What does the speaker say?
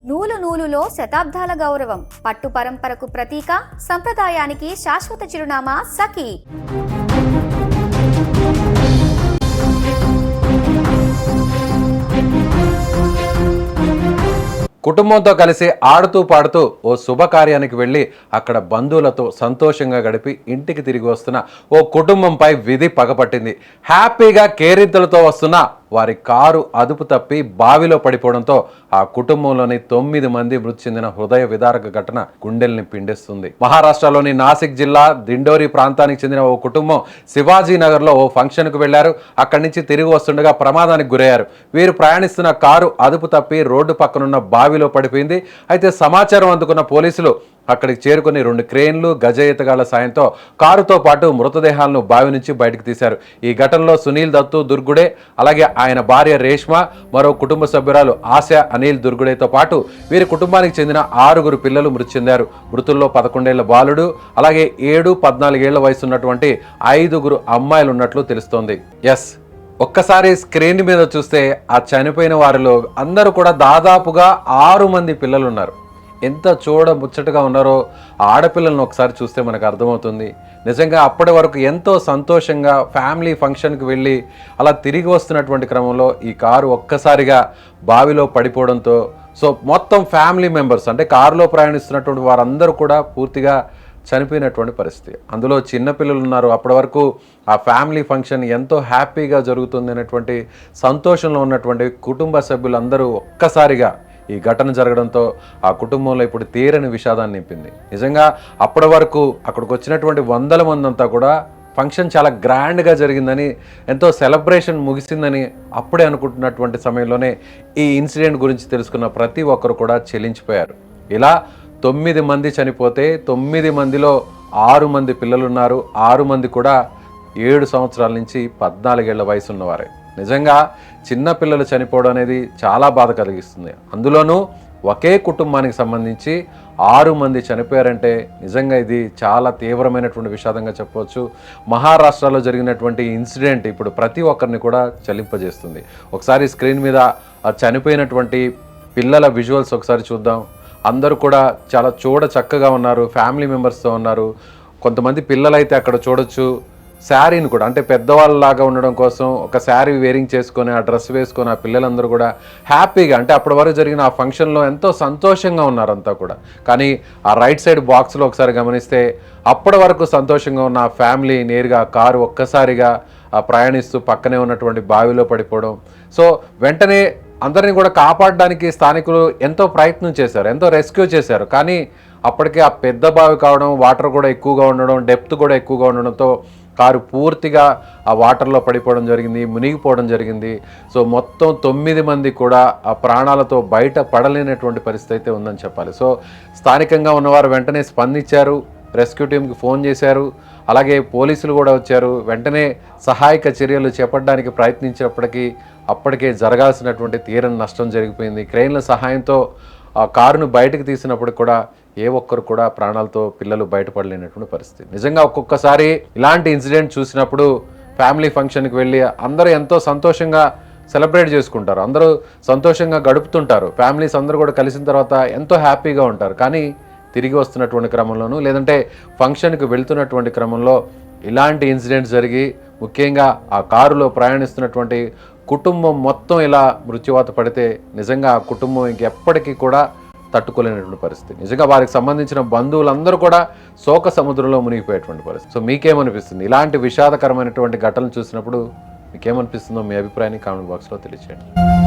నూలు నూలులో శతాబ్దాల గౌరవం, పట్టు పరంపరకు ప్రతీక, సంప్రదాయానికి శాశ్వత చిరునామా సఖీ. కుటుంబంతో కలిసి ఆడుతూ పాడుతూ ఓ శుభకార్యానికి వెళ్ళి అక్కడ బంధువులతో సంతోషంగా గడిపి ఇంటికి తిరిగి వస్తున్న ఓ కుటుంబంపై విధి పగపట్టింది. హ్యాపీగా కేరింతలతో వస్తున్న వారి కారు అదుపు తప్పి బావిలో పడిపోవడంతో ఆ కుటుంబంలోని 9 మంది మృతి చెందిన హృదయ విదారక ఘటన గుండెల్ని పిండేస్తుంది. మహారాష్ట్రలోని నాసిక్ జిల్లా దిండోరి ప్రాంతానికి చెందిన ఓ కుటుంబం శివాజీ నగర్లో ఓ ఫంక్షన్కు వెళ్లారు. అక్కడి నుంచి తిరిగి వస్తుండగా ప్రమాదానికి గురయ్యారు. వీరు ప్రయాణిస్తున్న కారు అదుపు తప్పి రోడ్డు పక్కనున్న బావిలో పడిపోయింది. అయితే సమాచారం అందుకున్న పోలీసులు అక్కడికి చేరుకుని 2 క్రేన్లు, గజ ఈతగాళ్ల సాయంతో కారుతో పాటు మృతదేహాలను బావి నుంచి బయటకు తీశారు. ఈ ఘటనలో సునీల్ దత్తు దుర్గుడే, అలాగే ఆయన భార్య రేష్మ, మరో కుటుంబ సభ్యురాలు ఆశ అనిల్ దుర్గుడేతో పాటు వీరి కుటుంబానికి చెందిన 6 పిల్లలు మృతి చెందారు. మృతుల్లో 11 ఏళ్ల బాలుడు, అలాగే 7, 14 ఏళ్ల వయసు ఉన్నటువంటి 5 అమ్మాయిలు ఉన్నట్లు తెలుస్తోంది. ఒక్కసారి స్క్రీన్ మీద చూస్తే ఆ చనిపోయిన వారిలో అందరూ కూడా దాదాపుగా 6 మంది పిల్లలు ఉన్నారు. ఎంత ముచ్చటగా ఉన్నారో ఆడపిల్లలను ఒకసారి చూస్తే మనకు అర్థమవుతుంది. నిజంగా అప్పటి వరకు ఎంతో సంతోషంగా ఫ్యామిలీ ఫంక్షన్కి వెళ్ళి అలా తిరిగి వస్తున్నటువంటి క్రమంలో ఈ కారు ఒక్కసారిగా బావిలో పడిపోవడంతో మొత్తం ఫ్యామిలీ మెంబర్స్ అంటే కారులో ప్రయాణిస్తున్నటువంటి వారందరూ కూడా పూర్తిగా చనిపోయినటువంటి పరిస్థితి. అందులో చిన్నపిల్లలు ఉన్నారు. అప్పటి వరకు ఆ ఫ్యామిలీ ఫంక్షన్ ఎంతో హ్యాపీగా జరుగుతుంది అనేటువంటి సంతోషంలో ఉన్నటువంటి కుటుంబ సభ్యులందరూ ఒక్కసారిగా ఈ ఘటన జరగడంతో ఆ కుటుంబంలో ఇప్పుడు తీరని విషాదాన్ని నింపింది. నిజంగా అప్పటి వరకు అక్కడికి వచ్చినటువంటి 100 మంది అంతా కూడా ఫంక్షన్ చాలా గ్రాండ్గా జరిగిందని, ఎంతో సెలబ్రేషన్ ముగిసిందని అప్పుడే అనుకుంటున్నటువంటి సమయంలోనే ఈ ఇన్సిడెంట్ గురించి తెలుసుకున్న ప్రతి ఒక్కరు కూడా చెల్లించిపోయారు. ఇలా 9 మంది చనిపోతే 9 మందిలో 6 మంది పిల్లలున్నారు. 6 మంది కూడా 7 సంవత్సరాల నుంచి 14 ఏళ్ల వయసు ఉన్నవారే. నిజంగా చిన్నపిల్లలు చనిపోవడం అనేది చాలా బాధ కలిగిస్తుంది. అందులోనూ ఒకే కుటుంబానికి సంబంధించి 6 మంది చనిపోయారంటే నిజంగా ఇది చాలా తీవ్రమైనటువంటి విషాదంగా చెప్పవచ్చు. మహారాష్ట్రలో జరిగినటువంటి ఇన్సిడెంట్ ఇప్పుడు ప్రతి ఒక్కరిని కూడా చలింపజేస్తుంది. ఒకసారి స్క్రీన్ మీద చనిపోయినటువంటి పిల్లల విజువల్స్ ఒకసారి చూద్దాం. అందరూ కూడా చాలా చక్కగా ఉన్నారు, ఫ్యామిలీ మెంబర్స్తో ఉన్నారు. కొంతమంది పిల్లలైతే అక్కడ చూడొచ్చు శారీని కూడా అంటే పెద్దవాళ్ళలాగా ఉండడం కోసం ఒక శారీ వేరింగ్ చేసుకొని ఆ డ్రెస్ వేసుకొని ఆ పిల్లలందరూ కూడా హ్యాపీగా అంటే అప్పటి వరకు జరిగిన ఆ ఫంక్షన్లో ఎంతో సంతోషంగా ఉన్నారు అంతా కూడా. కానీ ఆ రైట్ సైడ్ బాక్స్లో ఒకసారి గమనిస్తే అప్పటి వరకు సంతోషంగా ఉన్న ఆ ఫ్యామిలీ నేరుగా కారు ఒక్కసారిగా ప్రయాణిస్తూ పక్కనే ఉన్నటువంటి బావిలో పడిపోవడం. వెంటనే అందరినీ కూడా కాపాడడానికి స్థానికులు ఎంతో ప్రయత్నం చేశారు, ఎంతో రెస్క్యూ చేశారు. కానీ అప్పటికే ఆ పెద్ద బావి కావడం, వాటర్ కూడా ఎక్కువగా ఉండడం, డెప్త్ కూడా ఎక్కువగా ఉండడంతో కారు పూర్తిగా ఆ వాటర్లో పడిపోవడం జరిగింది, మునిగిపోవడం జరిగింది. మొత్తం 9 మంది కూడా ఆ ప్రాణాలతో బయట పడలేనటువంటి పరిస్థితి అయితే ఉందని చెప్పాలి. స్థానికంగా ఉన్నవారు వెంటనే స్పందించారు, రెస్క్యూ టీంకి ఫోన్ చేశారు, అలాగే పోలీసులు కూడా వచ్చారు. వెంటనే సహాయక చర్యలు చేపట్టడానికి ప్రయత్నించినప్పటికీ అప్పటికే జరగాల్సినటువంటి తీరని నష్టం జరిగిపోయింది. క్రెయిన్ల సహాయంతో ఆ కారును బయటకు తీసినప్పుడు కూడా ఏ ఒక్కరు కూడా ప్రాణాలతో పిల్లలు బయటపడలేనటువంటి పరిస్థితి. నిజంగా ఒక్కొక్కసారి ఇలాంటి ఇన్సిడెంట్ చూసినప్పుడు ఫ్యామిలీ ఫంక్షన్కి వెళ్ళి అందరూ ఎంతో సంతోషంగా సెలబ్రేట్ చేసుకుంటారు, అందరూ సంతోషంగా గడుపుతుంటారు. ఫ్యామిలీస్ అందరూ కూడా కలిసిన తర్వాత ఎంతో హ్యాపీగా ఉంటారు. కానీ తిరిగి వస్తున్నటువంటి క్రమంలోనూ లేదంటే ఫంక్షన్కి వెళ్తున్నటువంటి క్రమంలో ఇలాంటి ఇన్సిడెంట్స్ జరిగి ముఖ్యంగా ఆ కారులో ప్రయాణిస్తున్నటువంటి కుటుంబం మొత్తం ఇలా మృత్యువాత పడితే నిజంగా ఆ కుటుంబం ఇంకెప్పటికీ కూడా తట్టుకోలేనటువంటి పరిస్థితి. నిజంగా వారికి సంబంధించిన బంధువులందరూ కూడా శోక సముద్రంలో మునిగిపోయేటువంటి పరిస్థితి. మీకేమనిపిస్తుంది? ఇలాంటి విషాదకరమైనటువంటి ఘటనలు చూసినప్పుడు మీకేమనిపిస్తుందో మీ అభిప్రాయాన్ని కామెంట్ బాక్స్లో తెలియజేయండి.